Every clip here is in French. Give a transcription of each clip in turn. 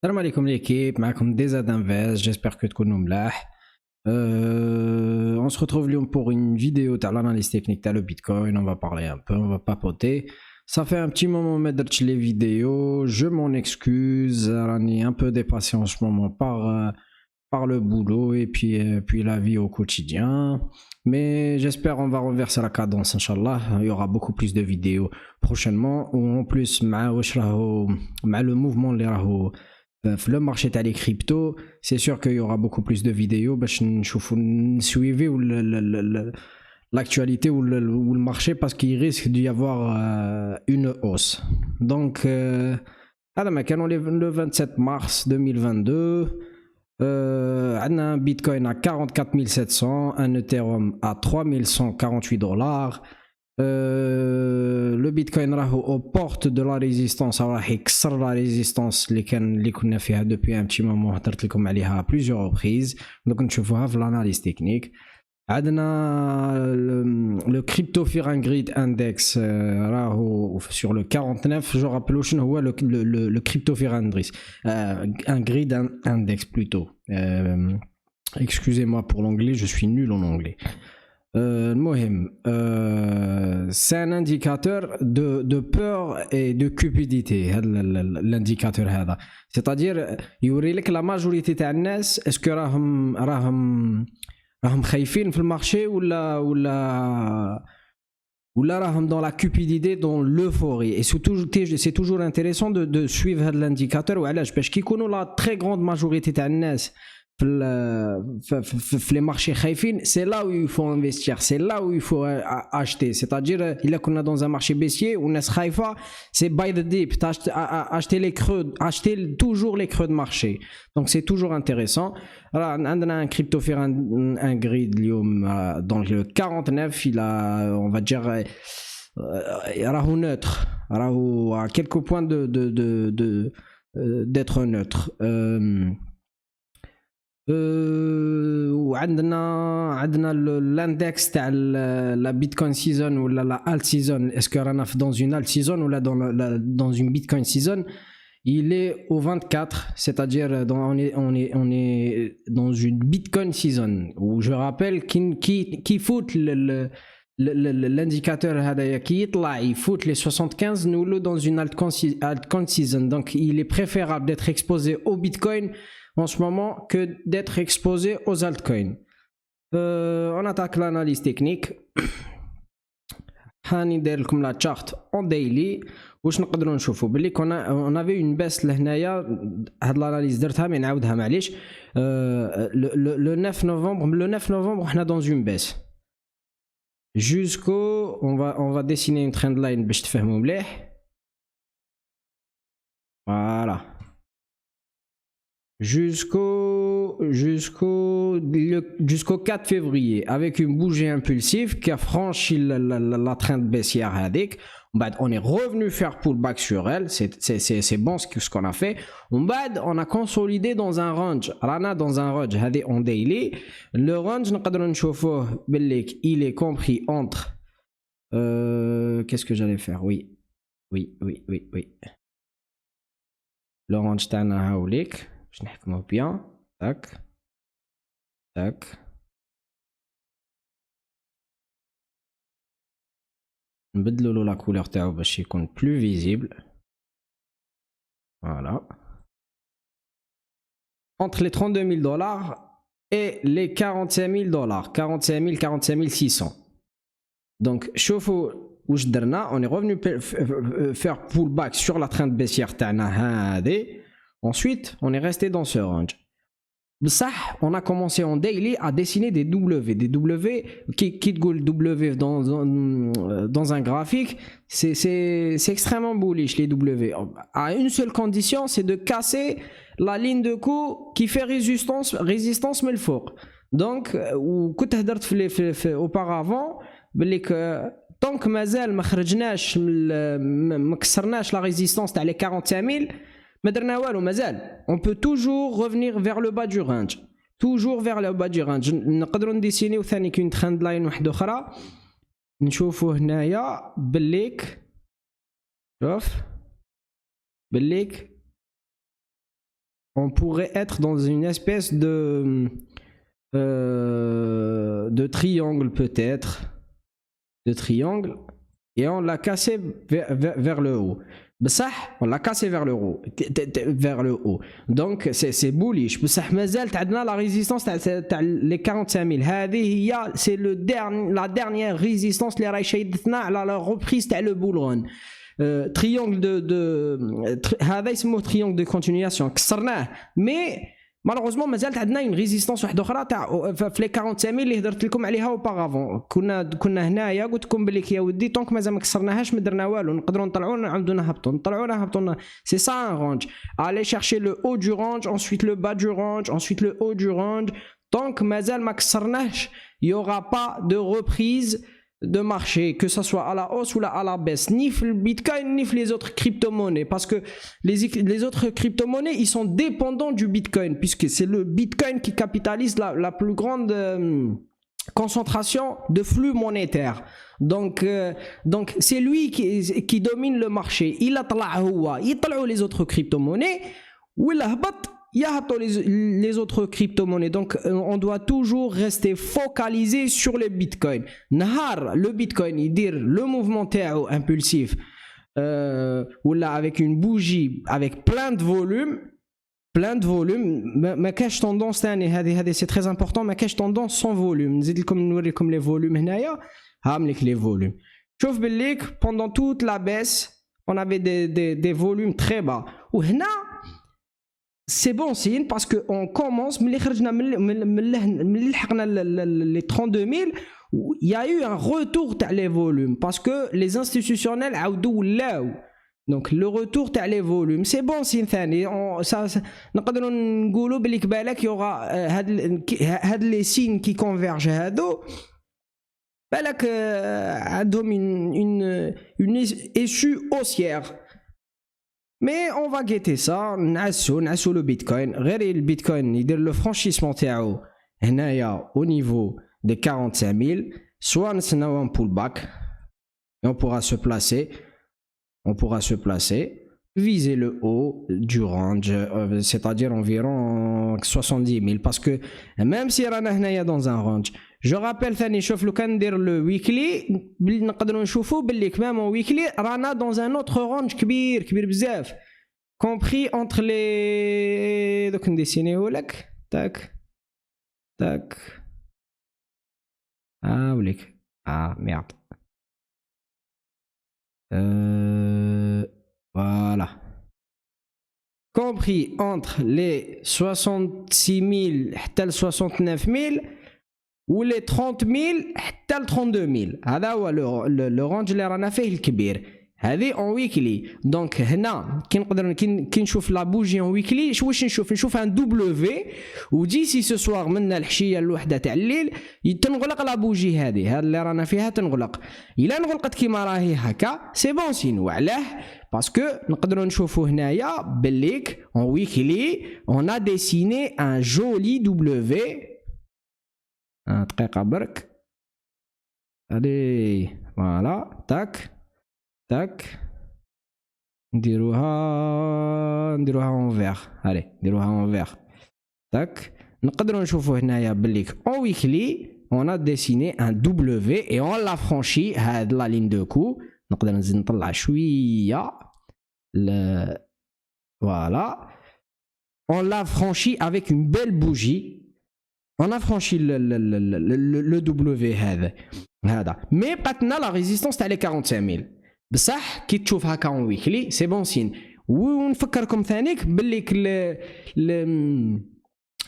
Salam alaikum l'équipe, معكم Deza d'Invest, j'espère que تكونوا ملاح. On se retrouve Lyon pour une vidéo de l'analyse technique de le Bitcoin, on va parler un peu, on va papoter. Ça fait un petit moment que les vidéos, je m'en excuse, on est un peu dépassé en ce moment par le boulot et puis la vie au quotidien. Mais j'espère on va renverser la cadence, Inch'Allah. Il y aura beaucoup plus de vidéos prochainement. Ou en plus, le mouvement le marché des cryptos, c'est sûr qu'il y aura beaucoup plus de vidéos. Suivez l'actualité ou le marché parce qu'il risque d'y avoir une hausse. Donc, le 27 mars 2022, on a un Bitcoin à 44 700, un Ethereum à 3148 $. Le Bitcoin aux portes de la résistance, il كسر la résistance اللي كنا فيها depuis un petit moment, هضرت لكم عليها à plusieurs reprises. Donc نشوفوها في l'analyse technique. عندنا le Crypto Fear and Greed Index راهو sur le 49. Je rappelle شنو هو le Crypto Fear and Greed Index plutôt. Excusez-moi pour l'anglais, je suis nul en anglais. C'est un indicateur de peur et de cupidité, l'indicateur هذا. C'est-à-dire يوري لك la majorité تاع الناس est-ce que راهم خايفين في المارشي ولا راهم dans la cupidité, dans l'euphorie. Et c'est toujours intéressant de suivre l'indicateur وعلاش باش كي يكونوا la très grande majorité تاع الناس les marchés khaïfin, c'est là où il faut investir, c'est là où il faut acheter. C'est-à-dire, il a qu'on a dans un marché baissier, on est khaifa, c'est buy the dip, acheter les creux, acheter toujours les creux de marché. Donc c'est toujours intéressant. Alors, on a un crypto faire un grid dans le 49, il a, on va dire, rahu neutre, rahu à quelques points d'être neutre. وعندنا l'index تاع la Bitcoin season ou la alt season. Est-ce que رانا dans une alt season ou là dans une Bitcoin season? Il est au 24, c'est-à-dire on est dans une Bitcoin season où je rappelle qui fout l'indicateur هذايا كي يطلع يفوت les 75, nous dans une altcoin season. Donc il est préférable d'être exposé au Bitcoin en ce moment que d'être exposé aux altcoins. On attaque l'analyse technique. هندير لكم la chart en daily. واش نقدروا نشوفوا باللي on avait une baisse لهنايا. هاد l'analyse درتها mais نعاودها معليش. Le 9 novembre on est dans une baisse jusqu'au on va dessiner une trend line باش تفهموا مليح. Voilà. Jusqu'au 4 février avec une bougie impulsive qui a franchi la trend baissière hadik. On est revenu faire pullback sur elle, c'est bon ce qu'on a fait. On a consolidé dans un range, dans un range en daily. Le range il est compris entre qu'est-ce que j'allais faire? Oui. Le range tana haoulik. Je n'ai bien. Tac. نبدلوا له la couleur تاعو باش يكون plus visible. Voilà. Entre les 32 000 $ et les 45 000 $. 45 600. Donc, شوفوا واش درنا. On est revenu faire pullback sur la trend baissière تاعنا هذه. Ensuite, on est resté dans ce range. Ça, on a commencé en daily à dessiner des W. Des W qui W dans un graphique, c'est extrêmement bullish les W. À une seule condition, c'est de casser la ligne de coup qui fait résistance mais le fort. Donc, auparavant, tant que مازال ما خرجناش ما كسرناش la résistance تاع les 45 000. On peut toujours revenir vers le bas du range. Toujours vers le bas du range. نقدروا نديسينيو ثاني كاين ترند لاين واحده اخرى نشوفوا هنايا بالليك. شوف بالليك on pourrait être dans une espèce de triangle peut-être, de triangle, et on l'a cassé vers le haut. Ça, on l'a cassé vers le haut, donc c'est bullish. بصح مازالت عندنا la résistance تاع les 45000 هذه هي c'est la dernière résistance اللي راهي شيدتنا على la reprise تاع le bull run. Triangle هذا يسموه triangle de continuation كسرناه، mais malheureusement مازالت عندنا une résistance واحده اخرى تاع في لي 45000 اللي هضرت لكم عليها اوبارافون. كنا هنايا قلت لكم بلي يا ودي طونك مازال ما كسرناهاش ما درنا والو، نقدروا نطلعوا نعاودوا نهبطوا نهبطوا. C'est ça un range. Allez chercher le haut du range, ensuite le bas du range, ensuite le haut du range. Tant que مازال ما كسرناهش il y aura pas de reprise de marché, que ça soit à la hausse ou à la baisse, ni le Bitcoin ni les autres crypto-monnaies, parce que les autres crypto-monnaies ils sont dépendants du Bitcoin, puisque c'est le Bitcoin qui capitalise la plus grande concentration de flux monétaire. Donc c'est lui qui domine le marché. Il a طلعوا les autres crypto-monnaies ou il a les autres crypto-monnaies. Donc on doit toujours rester focalisé sur le Bitcoin. Nahar le Bitcoin il dit le mouvement تاعو impulsif ou là avec une bougie avec plein de volume ما كاش tendance ثاني هذه c'est très important، ما كاش tendance sans volume. نزيد لكم نوريكم les volumes هنايا، هاملك les volumes. شوف بالليك pendant toute la baisse on avait des volumes très bas، وهنا c'est bon signe parce que on commence ملي خرجنا ملي لحقنا les 32000 il y a eu un retour تاع les volumes parce que les institutionnels عاودوا ولاو. Donc le retour تاع les volumes c'est bon signe ثاني. نقدروا نقولوا بلي كبالك يوغا هاد لي سين كي كونفيرج هادو بالك عندهم une issue haussière. Mais on va guetter ça. نعسو le Bitcoin. غير le Bitcoin يدير le franchissement تاعو هنايا au niveau des 45000، soit نستناو un pullback et on pourra se placer, viser le haut du range, c'est-à-dire environ 70 000, parce que même si رانا هنايا dans un range. Je rappelle ثاني شوف لو كان ندير le weekly نقدروا نشوفوا باللي كمان en weekly رانا dans un autre range كبير بزاف، compris entre les دوك نديسينيو لك تاك وليك ميرد voilà, compris entre les 66 000 حتى ل 69 000 ou les 30 000 حتى ل 32 000. هذا هو le range اللي رانا فيه الكبير. هذه en weekly. donc هنا كي نشوف لا بوجي en weekly واش نشوف ان W وديسي ce soir من الحشيه الوحده تاع الليل تنغلق لا بوجي هذه اللي رانا فيها تنغلق. الا انغلقت كيما راهي هكا سي بون سين. وعلاه باسكو نقدروا نشوفوا هنايا بالليك en weekly on a dessiné un joli W. دقيقه برك. allez voilà tac نديروها envers. allez نديروها envers. tac نقدروا نشوفوا هنايا بالليك en weekly on a dessiné un W et on l'a franchi. هاد la ligne de coup نقدر نزيد نطلع شويه voilà, on l'a franchi avec une belle bougie. On a franchi le W هذا mais بقاتنا la résistance تاع les 45000. بصح كي تشوف هكا en weekly c'est bon signe. ونفكركم ثانيك باللي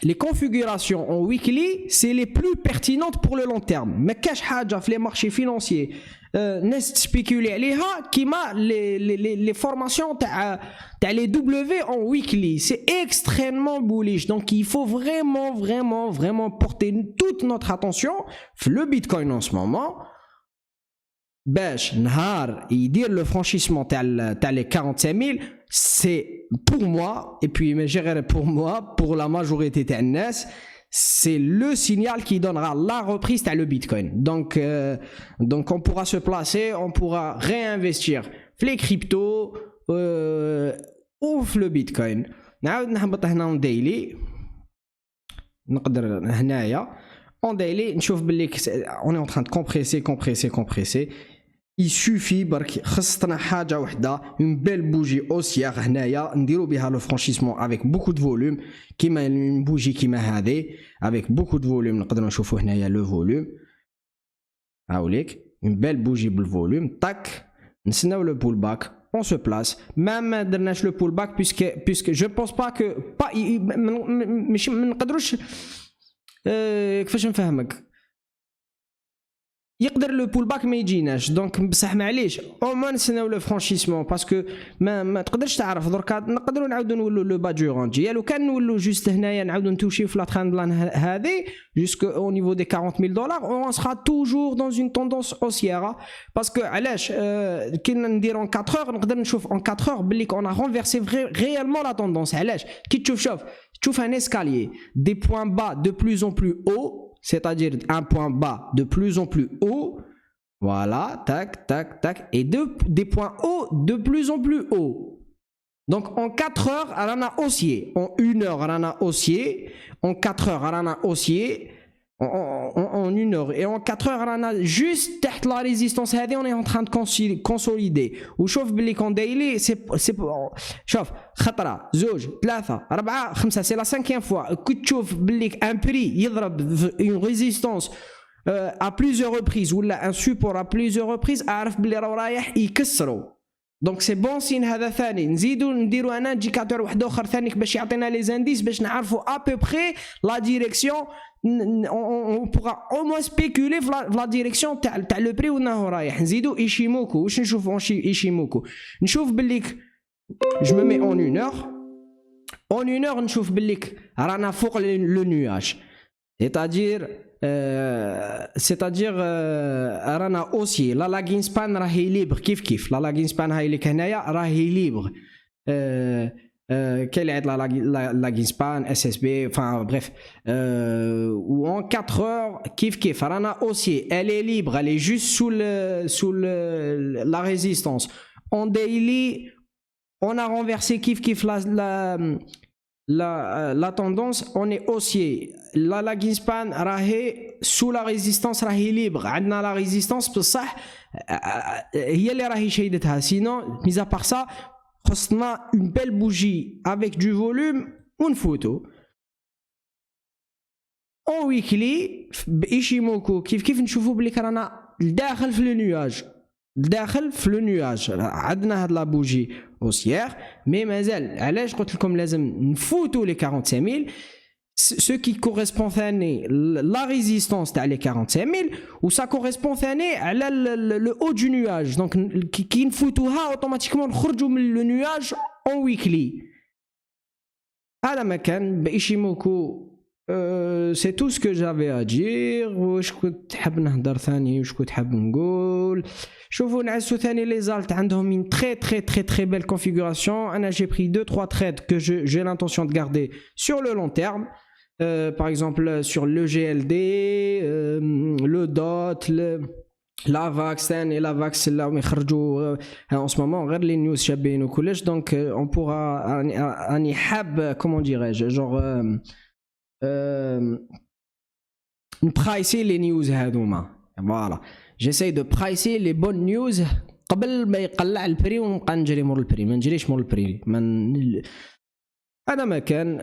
les configurations en weekly c'est les plus pertinentes pour le long terme. ما كاش حاجه في les marchés financiers ناس تسبيكولي عليها كيما les formations تاع les W en weekly. C'est extrêmement bullish. Donc il faut vraiment porter toute notre attention sur le Bitcoin en ce moment. باش نهار يدير le franchissement تاع les 45000 c'est pour moi et puis mais gérer pour moi pour la majorité تاع الناس c'est le signal qui donnera la reprise تاع le Bitcoin. Donc on pourra se placer, on pourra réinvestir les cryptos ou le Bitcoin. نعاود نهبط هنا اون ديلي، نقدر هنايا اون ديلي نشوف باللي اوني اون تران كومبريسي. il suffit برك خصنا حاجه وحده اون بيل بوجي اوسيير هنايا نديرو بها لو فرانشيسمون افيك بوكو دو فوليوم كيما اون بوجي كيما هذه افيك بوكو دو فوليوم. نقدروا نشوفوا هنايا لو فوليوم هاوليك اون بيل بوجي بالفوليوم طاك نسناو لو بول باك on se place même ما درناش لو بول باك puisque je pense pas que pas مش ما نقدروش كيفاش نفهمك يقدر لو بول باك ما يجيناش دونك بصح معليش او ما نسناو لو فرانشيسمون باسكو ما تقدرش تعرف دركا نقدروا نعاودو نولوا لو باجورانجي يا لو كان نولوا جوست هنايا نعاودو نتوشيو في لا تراند لان هذه جوسكو او نيفو دي 40000 دولار اون سرا توجور دون اون توندونس اوسييره باسكو علاش كي نديرو 4 اور نقدر نشوف اون 4 اور باللي اون رونفيرسي ريالمون لا توندونس. علاش كي تشوف ان اسكاليي دي بوين با دو بلوس اون بلو او c'est-à-dire un point bas de plus en plus haut, voilà, tac, tac, tac, et des points hauts de plus en plus haut. Donc en 4 heures, elle en a haussier, en 1 heure, elle en a haussier, en 4 heures, elle en a haussier, en 1 heure, et en 4 heures, elle en a juste derrière la résistance, on est en train de consolider. Ou chauffe باللي qu'on daily, c'est chauffe خطرة زوج ثلاثة أربعة خمسة c'est la 5e fois que تشوف باللي un prix يضرب une résistance à plusieurs reprises ولا un support à plusieurs reprises أعرف باللي رايح يكسروا. دونك سي بون سين هذا ثاني نزيدو نديرو انا انديكاتور واحد اخر ثاني باش يعطينا لي زانديس باش نعرفوا ا بو بري لا ديريكسيون on pourra au moins spéculer في لا ديريكسيون تاع لو بري وين هو رايح. نزيدو ايشيموكو واش نشوفو ايشيموكو نشوف بالليك جو مي اون 1 heure نشوف بالليك رانا فوق لو نياج c'est-à-dire رانا اوسي لا لاغين سبان راهي ليبر كيف لا لاغين سبان هاي اللي هنايا راهي ليبر كاين عاد لا لاغين سبان اس اس بي enfin bref ou en 4 heures كيف رانا اوسي elle est libre elle est juste sous la résistance. En daily on a renversé كيف la tendance on est haussier. La lagging span راهي sous la résistance راهي libre. عندنا la résistance بصح هي اللي راهي شيدتها. sinon mis à part ça خصنا une belle bougie avec du volume ونفوتو. en weekly بإيشيموكو كيف نشوفو بلي رانا داخل في لو نياج عندنا هاد لا بوجي اوسيير مي مازال. علاش قلت لكم لازم نفوتو لي 45000 ce qui correspond ثاني la résistance تاع لي 45000 و ça correspond ثاني على le haut du nuage. donc كي نفوتوها اوتوماتيكمون نخرجوا من لو نياج en weekly. هذا ما كان بإيشيموكو. c'est tout ce que j'avais à dire. واش كنت حاب نهضر ثاني واش كنت حاب نقول. شوفوا نعسو ثاني لي زالت عندهم une très belle configuration. انا j'ai pris 2-3 trades que j'ai l'intention de garder sur le long terme. Par exemple sur le GLD, le DOT, la VAX ثاني la VAX là يخرجوا en ce moment غير les news شابين وكلش. donc on pourra اني حاب comment dirais-je genre نبرايسي لي نيوز هذوما. فوالا j'essaie de pricer les bonnes news قبل ما يقلع البري ونبقى نجري مور البري. ما نجريش مور البري هذا ما كان.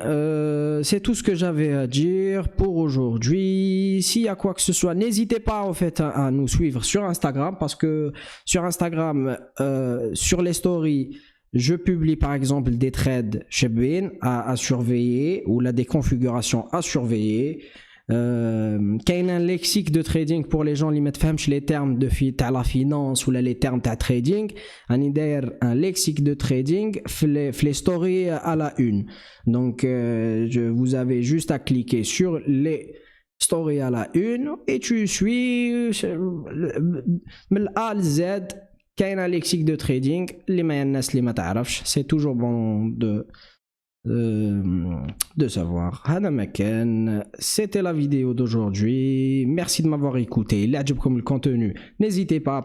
c'est tout ce que j'avais à dire pour aujourd'hui. S'il y a quoi que ce soit n'hésitez pas en fait à nous suivre sur Instagram parce que sur Instagram sur les stories je publie par exemple des trades شابين à surveiller ou là des configurations à surveiller. كاين un lexique de trading pour les gens اللي ما تفهمش les termes de تاع la finance ولا les termes تاع trading. راني داير un lexique de trading في les stories à la une. donc vous avez juste à cliquer sur les stories à la une et tu suis من A à Z. كاين un lexique de trading اللي ما الناس اللي ما تعرفش. c'est toujours bon de savoir. هذا ما كان. c'était la vidéo d'aujourd'hui. merci de m'avoir écouté. اللي عجبكم le contenu n'hésitez pas